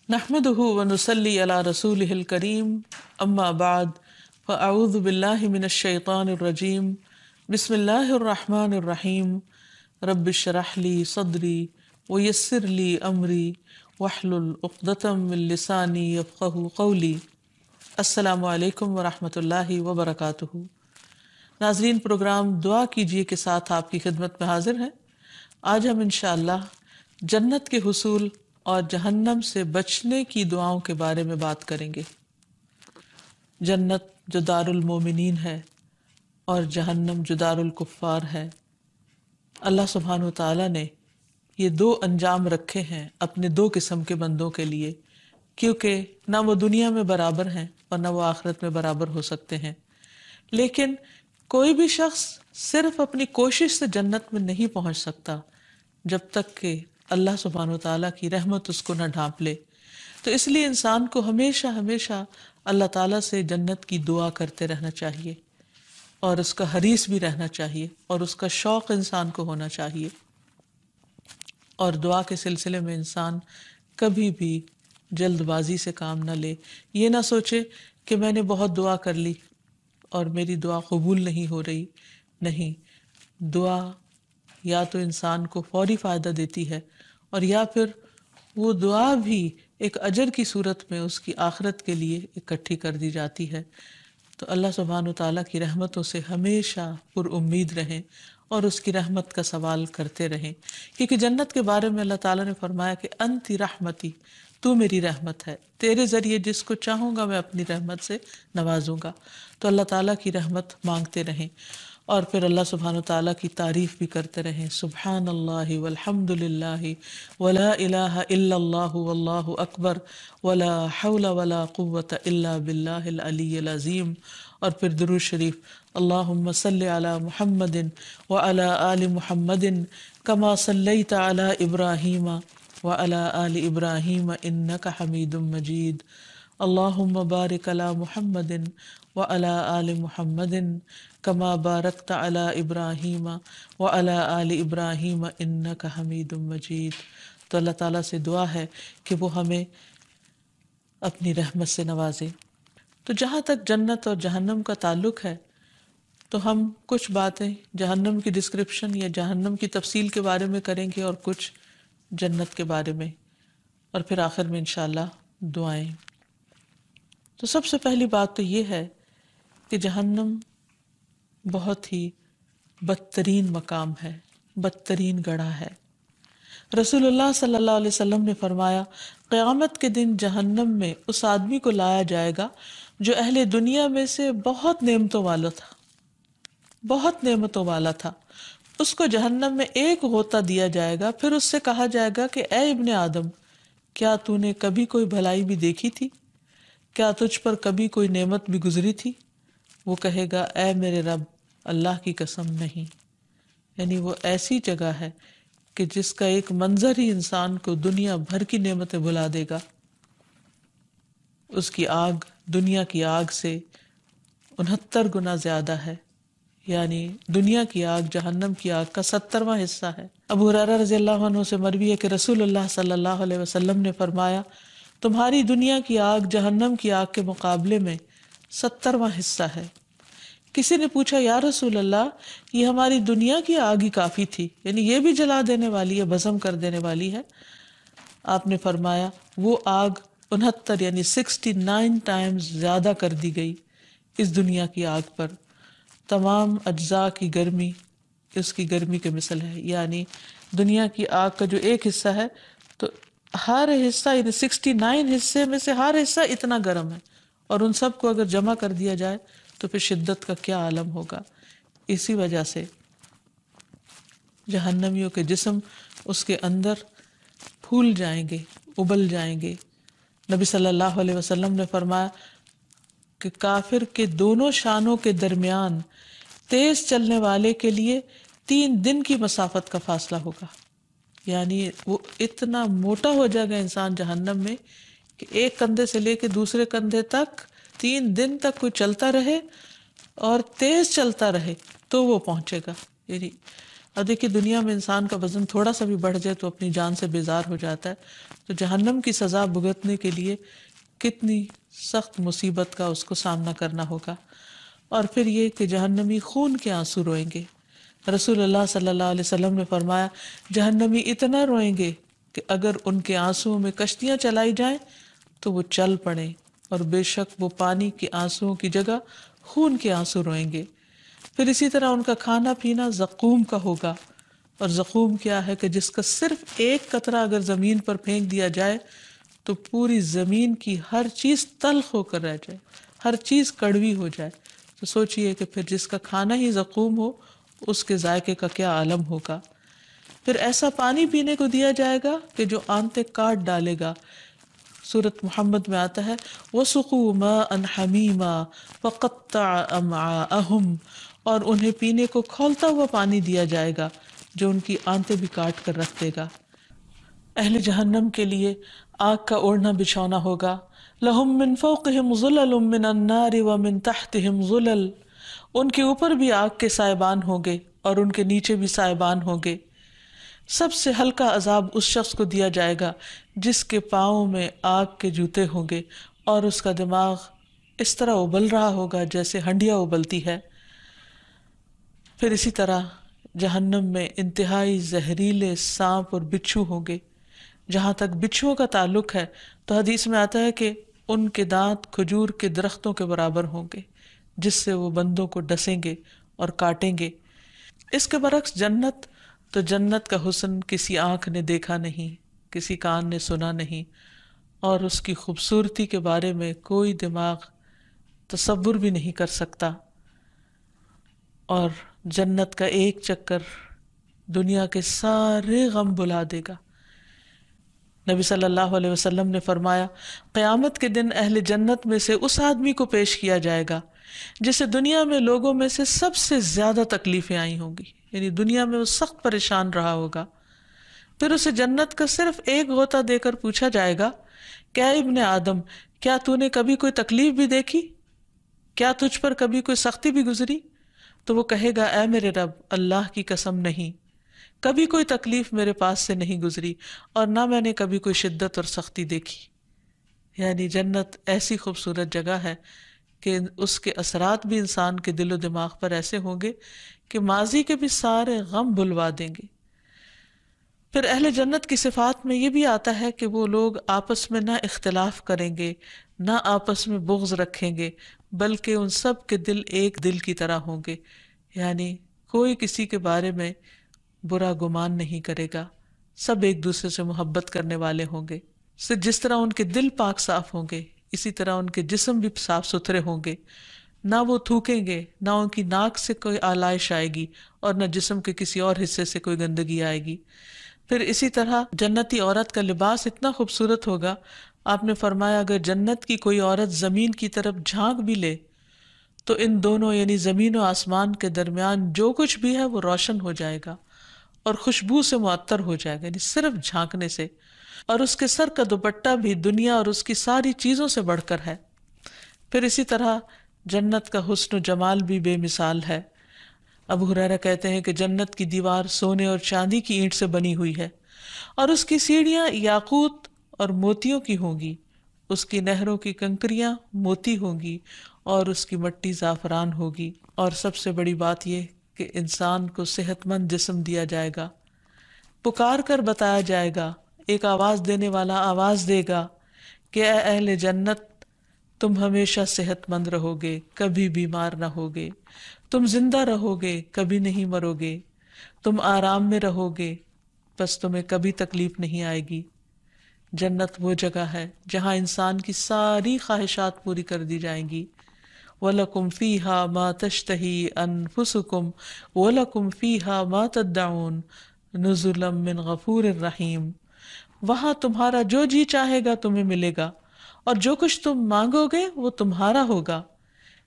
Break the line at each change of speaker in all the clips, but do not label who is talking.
نحمده ونصلي على رسوله الكريم اما بعد فاعوذ بالله من الشيطان الرجيم بسم الله الرحمن الرحيم رب اشرح لي صدري ويسر لي امري واحلل عقدة من لساني يفقهوا قولي۔ السلام علیکم ورحمۃ اللہ وبرکاتہ۔ ناظرین، پروگرام دعا کیجیے کے ساتھ آپ کی خدمت میں حاضر ہیں۔ آج ہم انشاءاللہ جنت کے حصول اور جہنم سے بچنے کی دعاؤں کے بارے میں بات کریں گے۔ جنت جو دار المومنین ہے اور جہنم جو دار الکفار ہے، اللہ سبحانہ وتعالیٰ نے یہ دو انجام رکھے ہیں اپنے دو قسم کے بندوں کے لیے، کیونکہ نہ وہ دنیا میں برابر ہیں اور نہ وہ آخرت میں برابر ہو سکتے ہیں۔ لیکن کوئی بھی شخص صرف اپنی کوشش سے جنت میں نہیں پہنچ سکتا جب تک کہ اللہ سبحانہ وتعالیٰ کی رحمت اس کو نہ ڈھانپ لے۔ تو اس لیے انسان کو ہمیشہ ہمیشہ اللہ تعالیٰ سے جنت کی دعا کرتے رہنا چاہیے، اور اس کا حریص بھی رہنا چاہیے، اور اس کا شوق انسان کو ہونا چاہیے۔ اور دعا کے سلسلے میں انسان کبھی بھی جلد بازی سے کام نہ لے۔ یہ نہ سوچے کہ میں نے بہت دعا کر لی اور میری دعا قبول نہیں ہو رہی۔ نہیں، دعا یا تو انسان کو فوری فائدہ دیتی ہے، اور یا پھر وہ دعا بھی ایک اجر کی صورت میں اس کی آخرت کے لیے اکٹھی کر دی جاتی ہے۔ تو اللہ سبحانہ وتعالیٰ کی رحمتوں سے ہمیشہ پر امید رہیں اور اس کی رحمت کا سوال کرتے رہیں، کیونکہ جنت کے بارے میں اللہ تعالیٰ نے فرمایا کہ انتی رحمتی، تو میری رحمت ہے، تیرے ذریعے جس کو چاہوں گا میں اپنی رحمت سے نوازوں گا۔ تو اللہ تعالیٰ کی رحمت مانگتے رہیں، اور پھر اللہ سبحانہ وتعالیٰ کی تعریف بھی کرتے رہیں، سبحان اللہ والحمد للہ ولا الہ الا اللہ واللہ اکبر ولا حول ولا قوة الا باللہ العلی العظیم۔ اور پھر درود شریف، اللہم صلی علی محمد وعلی آل محمد کما صلیت علی ابراہیم وعلی آل ابراہیم انک حمید مجید۔ اللہم بارک علی محمد وعلی آل محمد کما بارکت علی ابراہیم وعلی آل ابراہیم انک حمید مجید۔ تو اللہ تعالیٰ سے دعا ہے کہ وہ ہمیں اپنی رحمت سے نوازے۔ تو جہاں تک جنت اور جہنم کا تعلق ہے، تو ہم کچھ باتیں جہنم کی ڈسکرپشن یا جہنم کی تفصیل کے بارے میں کریں گے، اور کچھ جنت کے بارے میں، اور پھر آخر میں انشاءاللہ دعائیں۔ تو سب سے پہلی بات تو یہ ہے کہ جہنم بہت ہی بدترین مقام ہے، بدترین گڑھا ہے۔ رسول اللہ صلی اللہ علیہ وسلم نے فرمایا، قیامت کے دن جہنم میں اس آدمی کو لایا جائے گا جو اہل دنیا میں سے بہت نعمتوں والا تھا، بہت نعمتوں والا تھا۔ اس کو جہنم میں ایک غوطہ دیا جائے گا، پھر اس سے کہا جائے گا کہ اے ابن آدم، کیا تو نے کبھی کوئی بھلائی بھی دیکھی تھی؟ کیا تجھ پر کبھی کوئی نعمت بھی گزری تھی؟ وہ کہے گا، اے میرے رب، اللہ کی قسم نہیں۔ یعنی وہ ایسی جگہ ہے کہ جس کا ایک منظر ہی انسان کو دنیا بھر کی نعمتیں بھلا دے گا۔ اس کی آگ دنیا کی آگ سے 69 گنا زیادہ ہے، یعنی دنیا کی آگ جہنم کی آگ کا 70واں حصہ ہے۔ ابو ہریرہ رضی اللہ عنہ سے مروی ہے کہ رسول اللہ صلی اللہ علیہ وسلم نے فرمایا، تمہاری دنیا کی آگ جہنم کی آگ کے مقابلے میں 70واں حصہ ہے۔ کسی نے پوچھا، یا رسول اللہ، یہ ہماری دنیا کی آگ ہی کافی تھی، یعنی یہ بھی جلا دینے والی ہے، بھسم کر دینے والی ہے؟ آپ نے فرمایا، وہ آگ 69 یعنی 69 ٹائمز زیادہ کر دی گئی اس دنیا کی آگ پر۔ تمام اجزاء کی گرمی اس کی گرمی کے مثل ہے، یعنی دنیا کی آگ کا جو ایک حصہ ہے، تو ہر حصہ یعنی 69 حصے میں سے ہر حصہ اتنا گرم ہے، اور ان سب کو اگر جمع کر دیا جائے تو پھر شدت کا کیا عالم ہوگا۔ اسی وجہ سے جہنمیوں کے جسم اس کے اندر پھول جائیں گے، ابل جائیں گے۔ نبی صلی اللہ علیہ وسلم نے فرمایا کہ کافر کے دونوں شانوں کے درمیان تیز چلنے والے کے لیے 3 دن کی مسافت کا فاصلہ ہوگا۔ یعنی وہ اتنا موٹا ہو جائے گا انسان جہنم میں کہ ایک کندھے سے لے کے دوسرے کندھے تک 3 دن تک کوئی چلتا رہے اور تیز چلتا رہے تو وہ پہنچے گا۔ یعنی اور دیکھیے دنیا میں انسان کا وزن تھوڑا سا بھی بڑھ جائے تو اپنی جان سے بیزار ہو جاتا ہے، تو جہنم کی سزا بھگتنے کے لیے کتنی سخت مصیبت کا اس کو سامنا کرنا ہوگا۔ اور پھر یہ کہ جہنمی خون کے آنسو روئیں گے۔ رسول اللہ صلی اللہ علیہ وسلم نے فرمایا جہنمی اتنا روئیں گے کہ اگر ان کے آنسوؤں میں کشتیاں چلائی جائیں تو وہ چل پڑیں، اور بے شک وہ پانی کے آنسوؤں کی جگہ خون کے آنسو روئیں گے۔ پھر اسی طرح ان کا کھانا پینا زقوم کا ہوگا، اور زقوم کیا ہے کہ جس کا صرف ایک قطرہ اگر زمین پر پھینک دیا جائے تو پوری زمین کی ہر چیز تلخ ہو کر رہ جائے، ہر چیز کڑوی ہو جائے۔ تو سوچئے کہ پھر جس کا کھانا ہی زقوم ہو اس کے ذائقے کا کیا عالم ہوگا۔ پھر ایسا پانی پینے کو دیا جائے گا کہ جو آنتیں کاٹ ڈالے گا۔ سورۃ محمد میں آتا ہے وَسُقُوا مَاءً حَمِيمًا فَقَطَّعَ أَمْعَاءَهُمْ، اور انہیں پینے کو کھولتا ہوا پانی دیا جائے گا جو ان کی آنتیں بھی کاٹ کر رکھ دے گا۔ اہل جہنم کے لیے آگ کا اوڑھنا بچھونا ہوگا۔ لَهُم مِّن فَوْقِهِمْ ظُلَلٌ مِّنَ النَّارِ وَمِن تَحْتِهِمْ ظُلَلٌ، ان کے اوپر بھی آگ کے سائبان ہوں گے اور ان کے نیچے بھی سائبان ہوں گے۔ سب سے ہلکا عذاب اس شخص کو دیا جائے گا جس کے پاؤں میں آگ کے جوتے ہوں گے اور اس کا دماغ اس طرح ابل رہا ہوگا جیسے ہنڈیا ابلتی ہے۔ پھر اسی طرح جہنم میں انتہائی زہریلے سانپ اور بچھو ہوں گے۔ جہاں تک بچھوؤں کا تعلق ہے تو حدیث میں آتا ہے کہ ان کے دانت کھجور کے درختوں کے برابر ہوں گے جس سے وہ بندوں کو ڈسیں گے اور کاٹیں گے۔ اس کے برعکس جنت، تو جنت کا حسن کسی آنکھ نے دیکھا نہیں، کسی کان نے سنا نہیں، اور اس کی خوبصورتی کے بارے میں کوئی دماغ تصور بھی نہیں کر سکتا۔ اور جنت کا ایک چکر دنیا کے سارے غم بھلا دے گا۔ نبی صلی اللہ علیہ وسلم نے فرمایا قیامت کے دن اہل جنت میں سے اس آدمی کو پیش کیا جائے گا جسے دنیا میں لوگوں میں سے سب سے زیادہ تکلیفیں آئی ہوں گی، یعنی دنیا میں وہ سخت پریشان رہا ہوگا۔ پھر اسے جنت کا صرف ایک غوطہ دے کر پوچھا جائے گا کہ اے ابن آدم، کیا تو نے کبھی کوئی تکلیف بھی دیکھی؟ کیا تجھ پر کبھی کوئی سختی بھی گزری؟ تو وہ کہے گا اے میرے رب، اللہ کی قسم نہیں، کبھی کوئی تکلیف میرے پاس سے نہیں گزری اور نہ میں نے کبھی کوئی شدت اور سختی دیکھی۔ یعنی جنت ایسی خوبصورت جگہ ہے کہ اس کے اثرات بھی انسان کے دل و دماغ پر ایسے ہوں گے کہ ماضی کے بھی سارے غم بھلوا دیں گے۔ پھر اہل جنت کی صفات میں یہ بھی آتا ہے کہ وہ لوگ آپس میں نہ اختلاف کریں گے، نہ آپس میں بغض رکھیں گے، بلکہ ان سب کے دل ایک دل کی طرح ہوں گے، یعنی کوئی کسی کے بارے میں برا گمان نہیں کرے گا، سب ایک دوسرے سے محبت کرنے والے ہوں گے۔ جس طرح ان کے دل پاک صاف ہوں گے اسی طرح ان کے جسم بھی صاف ستھرے ہوں گے، نہ وہ تھوکیں گے، نہ ان کی ناک سے کوئی آلائش آئے گی اور نہ جسم کے کسی اور حصے سے کوئی گندگی آئے گی۔ پھر اسی طرح جنتی عورت کا لباس اتنا خوبصورت ہوگا، آپ نے فرمایا اگر جنت کی کوئی عورت زمین کی طرف جھانک بھی لے تو ان دونوں یعنی زمین و آسمان کے درمیان جو کچھ بھی ہے وہ روشن ہو جائے گا اور خوشبو سے معطر ہو جائے گا، یعنی صرف جھانکنے سے۔ اور اس کے سر کا دوپٹہ بھی دنیا اور اس کی ساری چیزوں سے بڑھ کر ہے۔ پھر اسی طرح جنت کا حسن و جمال بھی بے مثال ہے۔ ابو ہریرہ کہتے ہیں کہ جنت کی دیوار سونے اور چاندی کی اینٹ سے بنی ہوئی ہے اور اس کی سیڑھیاں یاقوت اور موتیوں کی ہوں گی، اس کی نہروں کی کنکریاں موتی ہوں گی اور اس کی مٹی زعفران ہوگی۔ اور سب سے بڑی بات یہ کہ انسان کو صحت مند جسم دیا جائے گا، پکار کر بتایا جائے گا، ایک آواز دینے والا آواز دے گا کہ اے اہل جنت، تم ہمیشہ صحت مند رہو گے، کبھی بیمار نہ ہوگے، تم زندہ رہو گے، کبھی نہیں مرو گے، تم آرام میں رہو گے، بس تمہیں کبھی تکلیف نہیں آئے گی۔ جنت وہ جگہ ہے جہاں انسان کی ساری خواہشات پوری کر دی جائیں گی۔ وَلَكُمْ فِيهَا مَا تَشْتَهِي أَنفُسُكُمْ وَلَكُمْ فِيهَا مَا تَدَّعُونَ نُزُلًا مِّن غَفُورٍ رَحِيمٍ، وہاں تمہارا جو جی چاہے گا تمہیں ملے گا اور جو کچھ تم مانگو گے وہ تمہارا ہوگا،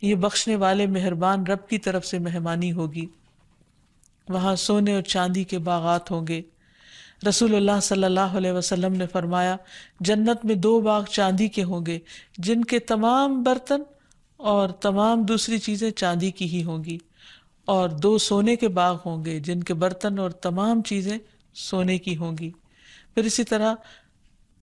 یہ بخشنے والے مہربان رب کی طرف سے مہمانی ہوگی۔ وہاں سونے اور چاندی کے باغات ہوں گے۔ رسول اللہ صلی اللہ علیہ وسلم نے فرمایا جنت میں 2 باغ چاندی کے ہوں گے جن کے تمام برتن اور تمام دوسری چیزیں چاندی کی ہی ہوں گی، اور 2 سونے کے باغ ہوں گے جن کے برتن اور تمام چیزیں سونے کی ہوں گی. پھر اسی طرح